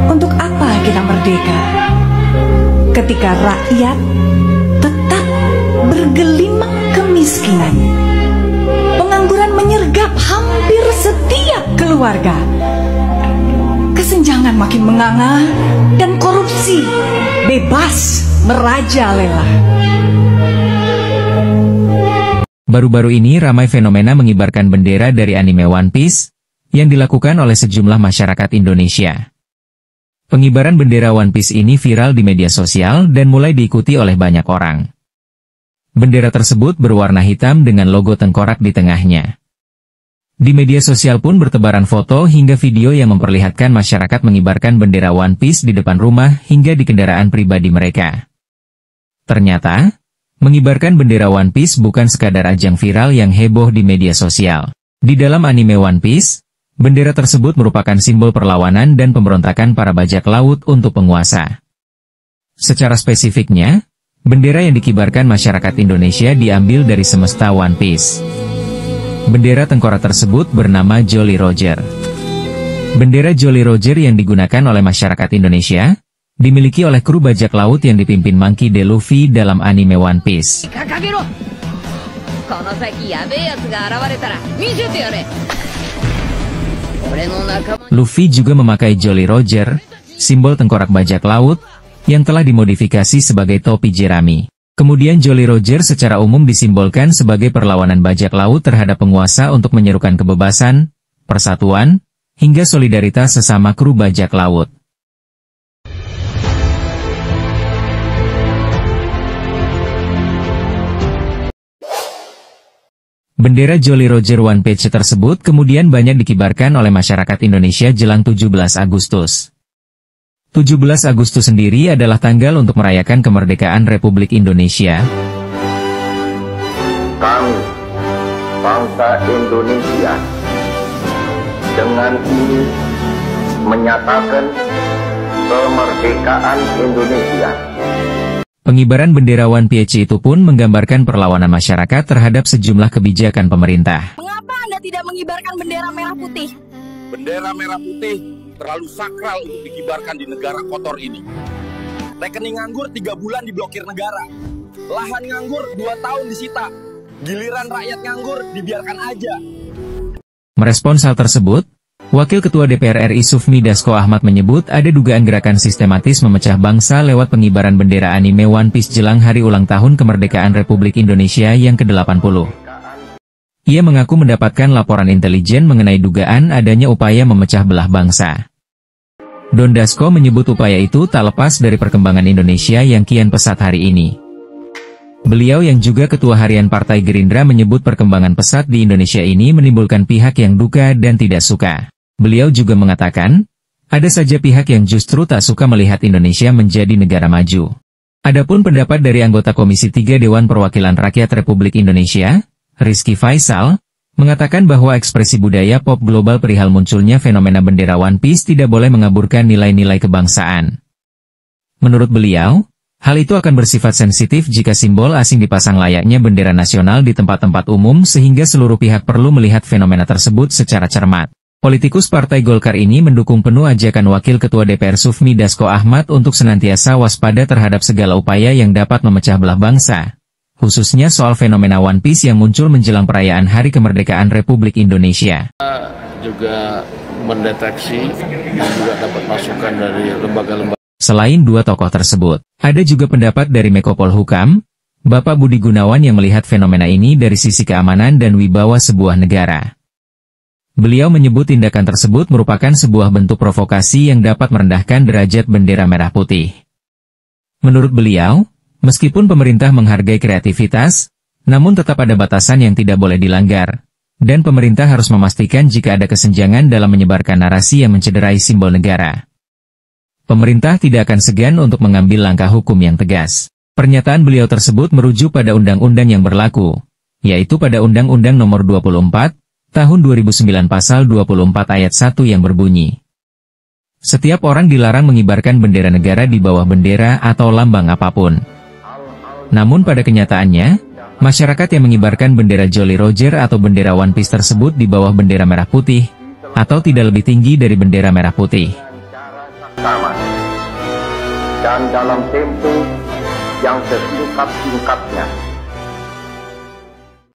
Untuk apa kita merdeka ketika rakyat tetap bergelimang kemiskinan? Pengangguran menyergap hampir setiap keluarga. Kesenjangan makin menganga dan korupsi bebas merajalela. Baru-baru ini ramai fenomena mengibarkan bendera dari anime One Piece yang dilakukan oleh sejumlah masyarakat Indonesia. Pengibaran bendera One Piece ini viral di media sosial dan mulai diikuti oleh banyak orang. Bendera tersebut berwarna hitam dengan logo tengkorak di tengahnya. Di media sosial pun bertebaran foto hingga video yang memperlihatkan masyarakat mengibarkan bendera One Piece di depan rumah hingga di kendaraan pribadi mereka. Ternyata, mengibarkan bendera One Piece bukan sekadar ajang viral yang heboh di media sosial. Di dalam anime One Piece, bendera tersebut merupakan simbol perlawanan dan pemberontakan para bajak laut untuk penguasa. Secara spesifiknya, bendera yang dikibarkan masyarakat Indonesia diambil dari semesta One Piece. Bendera tengkorak tersebut bernama Jolly Roger. Bendera Jolly Roger yang digunakan oleh masyarakat Indonesia, dimiliki oleh kru bajak laut yang dipimpin Monkey D. Luffy dalam anime One Piece. Luffy juga memakai Jolly Roger, simbol tengkorak bajak laut, yang telah dimodifikasi sebagai topi jerami. Kemudian Jolly Roger secara umum disimbolkan sebagai perlawanan bajak laut terhadap penguasa untuk menyerukan kebebasan, persatuan, hingga solidaritas sesama kru bajak laut. Bendera Jolly Roger One Piece tersebut kemudian banyak dikibarkan oleh masyarakat Indonesia jelang 17 Agustus. 17 Agustus sendiri adalah tanggal untuk merayakan kemerdekaan Republik Indonesia. Kami, bangsa Indonesia, dengan ini menyatakan kemerdekaan Indonesia. Pengibaran bendera One Piece itu pun menggambarkan perlawanan masyarakat terhadap sejumlah kebijakan pemerintah. Mengapa Anda tidak mengibarkan bendera merah putih? Bendera merah putih terlalu sakral untuk dikibarkan di negara kotor ini. Rekening nganggur 3 bulan diblokir negara. Lahan nganggur 2 tahun disita. Giliran rakyat nganggur dibiarkan aja. Merespons hal tersebut, Wakil Ketua DPR RI Sufmi Dasko Ahmad menyebut ada dugaan gerakan sistematis memecah bangsa lewat pengibaran bendera anime One Piece jelang hari ulang tahun kemerdekaan Republik Indonesia yang ke-80. Ia mengaku mendapatkan laporan intelijen mengenai dugaan adanya upaya memecah belah bangsa. Don Dasko menyebut upaya itu tak lepas dari perkembangan Indonesia yang kian pesat hari ini. Beliau yang juga Ketua Harian Partai Gerindra menyebut perkembangan pesat di Indonesia ini menimbulkan pihak yang duka dan tidak suka. Beliau juga mengatakan, ada saja pihak yang justru tak suka melihat Indonesia menjadi negara maju. Adapun pendapat dari anggota Komisi 3 Dewan Perwakilan Rakyat Republik Indonesia, Rizky Faisal, mengatakan bahwa ekspresi budaya pop global perihal munculnya fenomena bendera One Piece tidak boleh mengaburkan nilai-nilai kebangsaan. Menurut beliau, hal itu akan bersifat sensitif jika simbol asing dipasang layaknya bendera nasional di tempat-tempat umum sehingga seluruh pihak perlu melihat fenomena tersebut secara cermat. Politikus Partai Golkar ini mendukung penuh ajakan Wakil Ketua DPR Sufmi Dasko Ahmad untuk senantiasa waspada terhadap segala upaya yang dapat memecah belah bangsa, khususnya soal fenomena One Piece yang muncul menjelang perayaan Hari Kemerdekaan Republik Indonesia. Juga mendeteksi dan juga dapat masukan dari lembaga-lembaga. Selain dua tokoh tersebut, ada juga pendapat dari Menko Polhukam, Bapak Budi Gunawan yang melihat fenomena ini dari sisi keamanan dan wibawa sebuah negara. Beliau menyebut tindakan tersebut merupakan sebuah bentuk provokasi yang dapat merendahkan derajat bendera merah putih. Menurut beliau, meskipun pemerintah menghargai kreativitas, namun tetap ada batasan yang tidak boleh dilanggar, dan pemerintah harus memastikan jika ada kesenjangan dalam menyebarkan narasi yang mencederai simbol negara. Pemerintah tidak akan segan untuk mengambil langkah hukum yang tegas. Pernyataan beliau tersebut merujuk pada undang-undang yang berlaku, yaitu pada Undang-Undang Nomor 24, Tahun 2009 Pasal 24 Ayat 1 yang berbunyi, setiap orang dilarang mengibarkan bendera negara di bawah bendera atau lambang apapun. Namun pada kenyataannya, masyarakat yang mengibarkan bendera Jolly Roger atau bendera One Piece tersebut di bawah bendera merah putih, atau tidak lebih tinggi dari bendera merah putih. sama dan dalam tempo yang sesingkat-singkatnya